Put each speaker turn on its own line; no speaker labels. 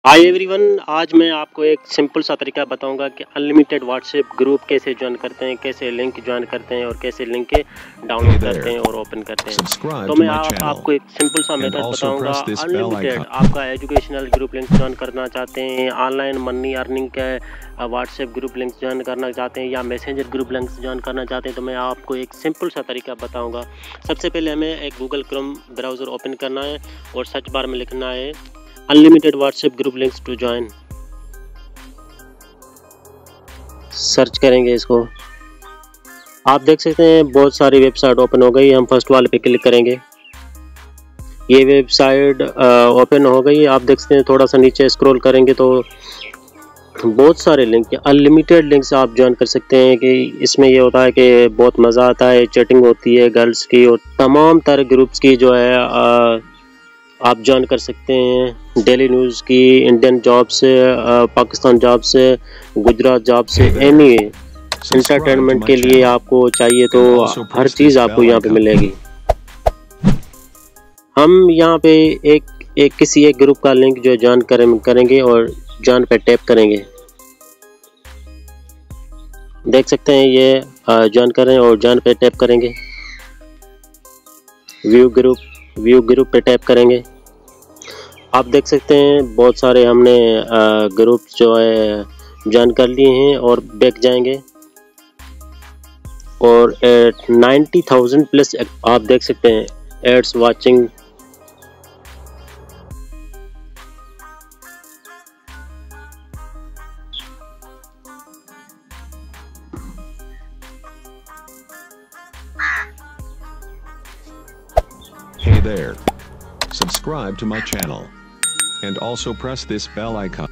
Hi everyone, आज मैं आपको एक सिंपल सा तरीका बताऊंगा कि अनलिमिटेड व्हाट्सएप ग्रुप कैसे ज्वाइन करते हैं, कैसे लिंक ज्वाइन करते हैं और कैसे लिंक डाउनलोड करते हैं और ओपन करते हैं। तो मैं आपको एक सिंपल सा मेथड बताऊंगा। अनलिमिटेड आपका एजुकेशनल ग्रुप लिंक ज्वाइन करना चाहते हैं, ऑनलाइन मनी अर्निंग का व्हाट्सएप ग्रुप लिंक ज्वाइन करना चाहते हैं या मैसेंजर ग्रुप लिंक ज्वाइन करना चाहते हैं, तो मैं आपको एक सिंपल सा तरीका बताऊँगा। सबसे पहले हमें एक गूगल क्रोम ब्राउज़र ओपन करना है और सर्च बार में लिखना है unlimited WhatsApp group links to join. Search करेंगे इसको। आप देख सकते हैं बहुत सारी वेबसाइट ओपन हो गई। हम फर्स्ट वाले पे क्लिक करेंगे। ये वेबसाइट ओपन हो गई। आप देख सकते हैं थोड़ा सा नीचे स्क्रॉल करेंगे तो बहुत सारे लिंक, अनलिमिटेड लिंक्स आप ज्वाइन कर सकते हैं। कि इसमें ये होता है कि बहुत मज़ा आता है, चैटिंग होती है गर्ल्स की और तमाम तरह ग्रुप्स की जो है आप ज्वाइन कर सकते हैं। डेली न्यूज़ की, इंडियन जॉब से, पाकिस्तान जॉब से, गुजरात जॉब से, एनी एंटरटेनमेंट के लिए आपको चाहिए तो हर चीज़ आपको यहाँ पे मिलेगी। हम यहाँ पे किसी एक ग्रुप का लिंक जो ज्वाइन करेंगे और ज्वाइन पे टैप करेंगे। देख सकते हैं ये ज्वाइन करें और ज्वाइन पे टैप करेंगे। व्यू ग्रुप पे टैप करेंगे। आप देख सकते हैं बहुत सारे हमने ग्रुप जो है ज्वाइन कर लिए हैं और बैक जाएंगे और 90,000 प्लस आप देख सकते हैं ads watching.
Hey there. Subscribe to my channel and also press this bell icon.